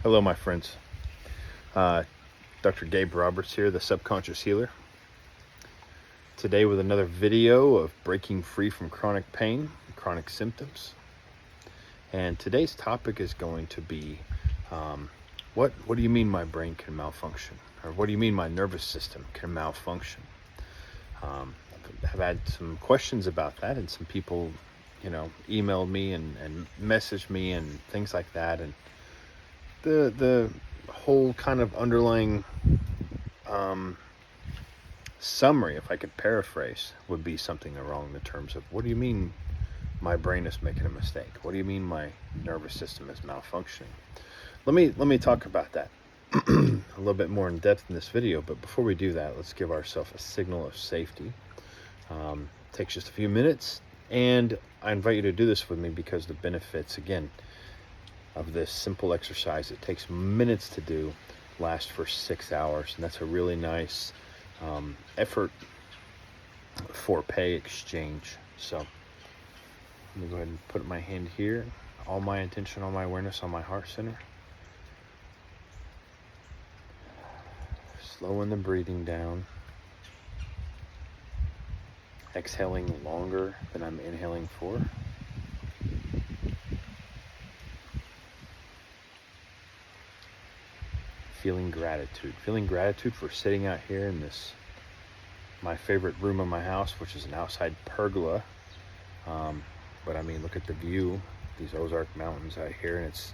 Hello, my friends. Uh, Dr. Gabe Roberts here, the Subconscious Healer. Today with another video of breaking free from chronic pain, chronic symptoms. And today's topic is going to be, what do you mean my brain can malfunction? Or what do you mean my nervous system can malfunction? I've had some questions about that, and some people, emailed me and messaged me and things like that. And the whole kind of underlying summary, if I could paraphrase, would be something along the terms of, what do you mean my brain is making a mistake? What do you mean my nervous system is malfunctioning? Let me talk about that a little bit more in depth in this video. But before we do that, let's give ourselves a signal of safety. Takes just a few minutes, and I invite you to do this with me because the benefits, again, of this simple exercise, it takes minutes to do, lasts for 6 hours, and that's a really nice effort for pay exchange. So let me go ahead and put my hand here, all my attention, all my awareness on my heart center, slowing the breathing down, exhaling longer than I'm inhaling for. Feeling gratitude for sitting out here in this, my favorite room of my house, which is an outside pergola. But I mean, look at the view, these Ozark Mountains out here, and it's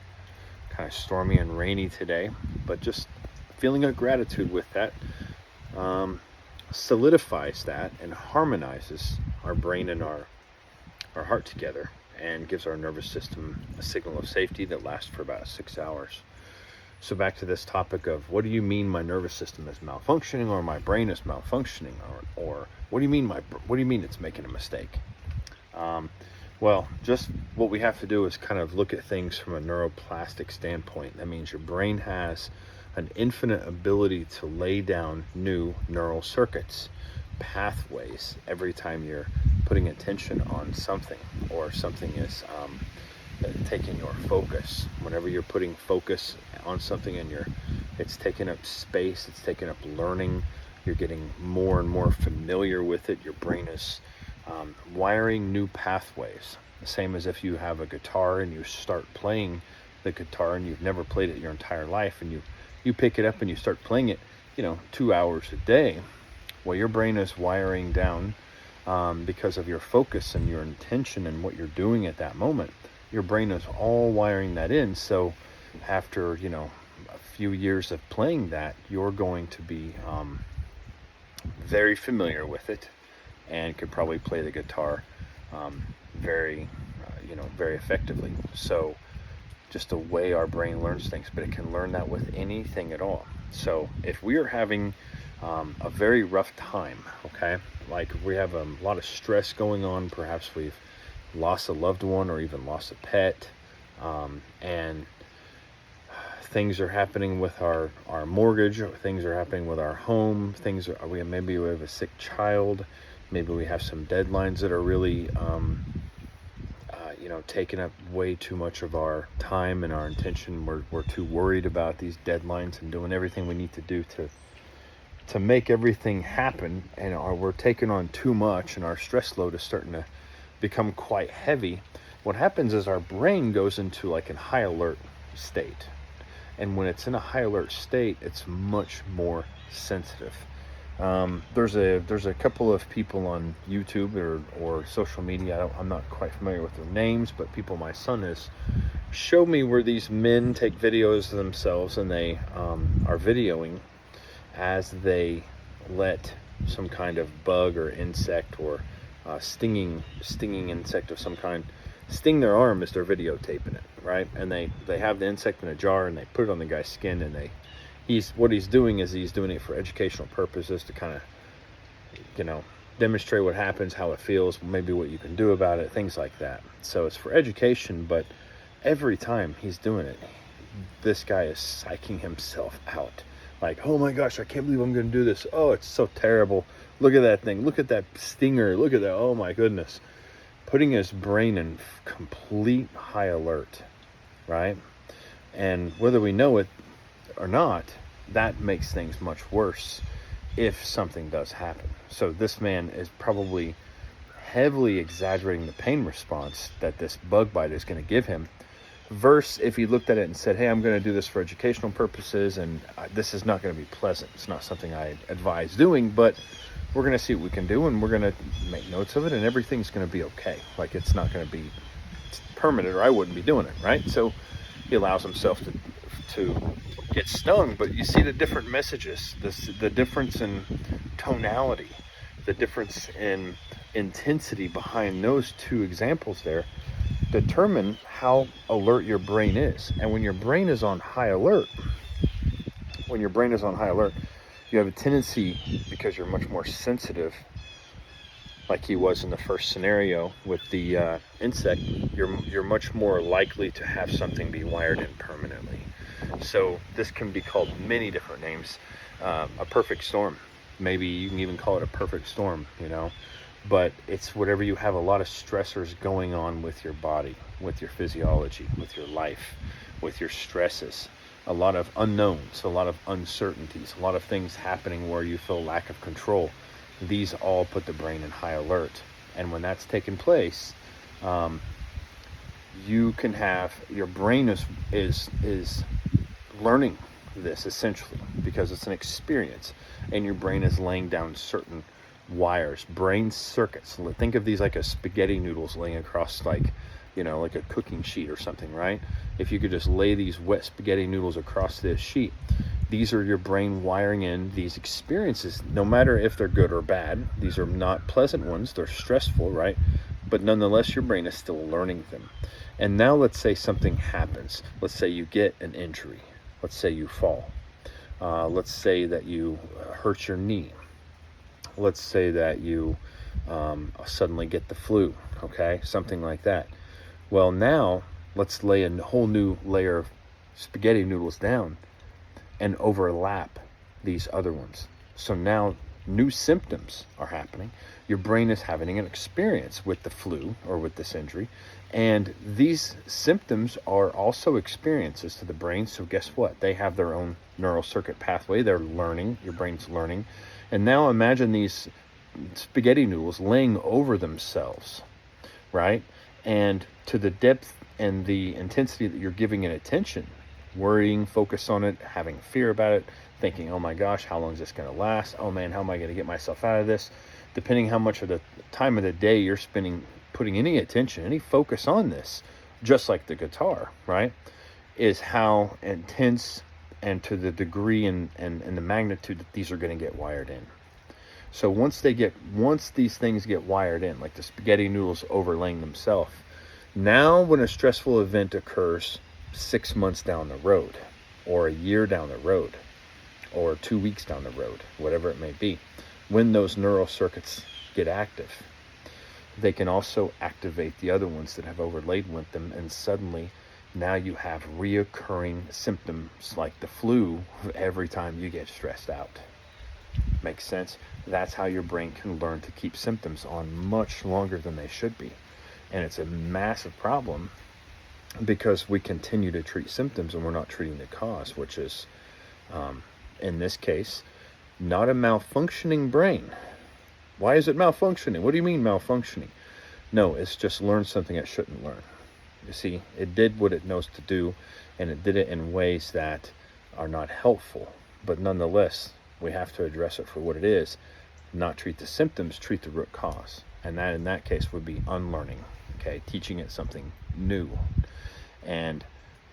kind of stormy and rainy today, but just feeling a gratitude with that solidifies that and harmonizes our brain and our heart together, and gives our nervous system a signal of safety that lasts for about 6 hours. So back to this topic of, what do you mean my nervous system is malfunctioning, or my brain is malfunctioning, or what do you mean it's making a mistake? Well, just what we have to do is kind of look at things from a neuroplastic standpoint. That means your brain has an infinite ability to lay down new neural circuits, pathways, every time you're putting attention on something, or something is taking your focus. Whenever you're putting focus on something and it's taking up space, it's taking up learning, you're getting more and more familiar with it, your brain is wiring new pathways. The same as if you have a guitar and you start playing the guitar and you've never played it your entire life, and you pick it up and you start playing it 2 hours a day. Well, your brain is wiring down because of your focus and your intention and what you're doing at that moment. Your brain is all wiring that in. So after a few years of playing that, you're going to be very familiar with it, and could probably play the guitar very effectively. So just the way our brain learns things, but it can learn that with anything at all. So if we are having a very rough time, okay, like we have a lot of stress going on, perhaps we've lost a loved one or even lost a pet, and things are happening with our mortgage, or things are happening with our home, maybe we have a sick child, maybe we have some deadlines that are really taking up way too much of our time and our attention. We're too worried about these deadlines and doing everything we need to do to make everything happen, and we're taking on too much, and our stress load is starting to become quite heavy. What happens is our brain goes into like a high alert state, and when it's in a high alert state, it's much more sensitive. There's a couple of people on YouTube or social media, I'm not quite familiar with their names, but people my son is showed me where these men take videos of themselves, and they are videoing as they let some kind of bug or insect or stinging insect of some kind sting their arm as they're videotaping it, right? And they have the insect in a jar, and they put it on the guy's skin, and what he's doing is he's doing it for educational purposes, to kind of demonstrate what happens, how it feels, maybe what you can do about it, things like that. So it's for education, but every time he's doing it, this guy is psyching himself out. Like, oh my gosh, I can't believe I'm going to do this. Oh, it's so terrible. Look at that thing. Look at that stinger. Look at that. Oh my goodness. Putting his brain in complete high alert, right? And whether we know it or not, that makes things much worse if something does happen. So this man is probably heavily exaggerating the pain response that this bug bite is going to give him, versus if he looked at it and said, hey, I'm going to do this for educational purposes, and this is not going to be pleasant. It's not something I advise doing, but we're going to see what we can do, and we're going to make notes of it, and everything's going to be okay. Like, it's not going to be permanent, or I wouldn't be doing it, right? So he allows himself to get stung, but you see the different messages, the difference in tonality, the difference in intensity behind those two examples there determine how alert your brain is. And when your brain is on high alert, you have a tendency, because you're much more sensitive, like he was in the first scenario with the insect, you're much more likely to have something be wired in permanently. So this can be called many different names. A perfect storm. Maybe you can even call it a perfect storm, but it's whatever you have a lot of stressors going on with your body, with your physiology, with your life, with your stresses, a lot of unknowns, a lot of uncertainties, a lot of things happening where you feel lack of control. These all put the brain in high alert. And when that's taking place, you can have, your brain is learning this essentially, because it's an experience, and your brain is laying down certain wires, brain circuits. Think of these like a spaghetti noodles laying across, like a cooking sheet or something, right? If you could just lay these wet spaghetti noodles across this sheet, these are your brain wiring in these experiences, no matter if they're good or bad. These are not pleasant ones, they're stressful, right? But nonetheless, your brain is still learning them. And now let's say something happens. Let's say you get an injury. Let's say you fall. Let's say that you hurt your knee. Let's say that you suddenly get the flu, okay? Something like that. Well, now let's lay a whole new layer of spaghetti noodles down and overlap these other ones. So now new symptoms are happening. Your brain is having an experience with the flu or with this injury. And these symptoms are also experiences to the brain. So guess what? They have their own neural circuit pathway. They're learning. Your brain's learning. And now imagine these spaghetti noodles laying over themselves, right? And to the depth and the intensity that you're giving it attention, worrying, focus on it, having fear about it, thinking, oh my gosh, how long is this going to last? Oh man, how am I going to get myself out of this? Depending how much of the time of the day you're spending putting any attention, any focus on this, just like the guitar, right, is how intense and to the degree and the magnitude that these are going to get wired in. So once these things get wired in, like the spaghetti noodles overlaying themselves, now when a stressful event occurs 6 months down the road, or a year down the road, or 2 weeks down the road, whatever it may be, when those neural circuits get active, they can also activate the other ones that have overlaid with them, and suddenly now you have reoccurring symptoms like the flu every time you get stressed out. Makes sense? That's how your brain can learn to keep symptoms on much longer than they should be. And it's a massive problem because we continue to treat symptoms and we're not treating the cause, which is, in this case, not a malfunctioning brain. Why is it malfunctioning? What do you mean malfunctioning? No, it's just learned something it shouldn't learn. You see, it did what it knows to do, and it did it in ways that are not helpful. But nonetheless, we have to address it for what it is, not treat the symptoms, treat the root cause. And that, in that case, would be unlearning, okay? Teaching it something new. And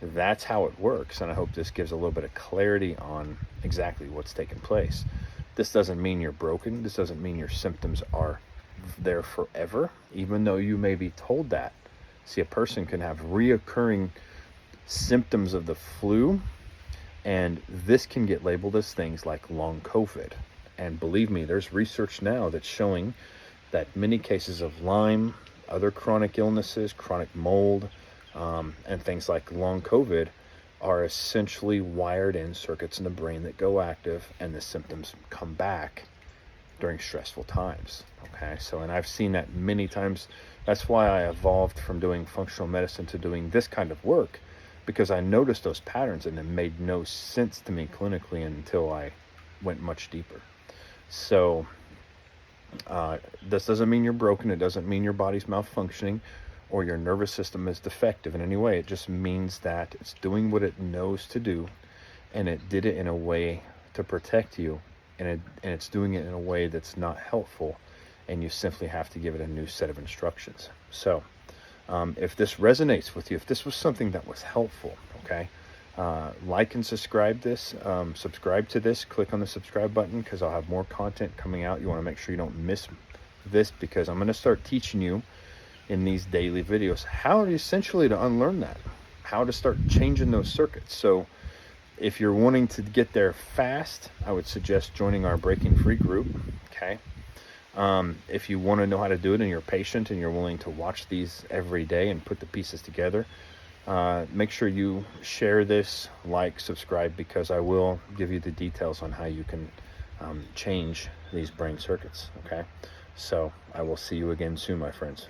that's how it works. And I hope this gives a little bit of clarity on exactly what's taking place. This doesn't mean you're broken. This doesn't mean your symptoms are there forever, even though you may be told that. See, a person can have reoccurring symptoms of the flu, and this can get labeled as things like long COVID. And believe me, there's research now that's showing that many cases of Lyme, other chronic illnesses, chronic mold, and things like long COVID are essentially wired in circuits in the brain that go active, and the symptoms come back during stressful times. Okay, so, and I've seen that many times. That's why I evolved from doing functional medicine to doing this kind of work, because I noticed those patterns and it made no sense to me clinically until I went much deeper. So this doesn't mean you're broken. It doesn't mean your body's malfunctioning or your nervous system is defective in any way. It just means that it's doing what it knows to do, and it did it in a way to protect you, and it's doing it in a way that's not helpful, and you simply have to give it a new set of instructions. So if this resonates with you, if this was something that was helpful, okay, like and subscribe to this, click on the subscribe button, because I'll have more content coming out. You want to make sure you don't miss this, because I'm going to start teaching you in these daily videos how essentially to unlearn that, how to start changing those circuits. So if you're wanting to get there fast, I would suggest joining our Breaking Free group, okay? If you want to know how to do it and you're patient and you're willing to watch these every day and put the pieces together, make sure you share this, like, subscribe, because I will give you the details on how you can change these brain circuits, okay? So I will see you again soon, my friends.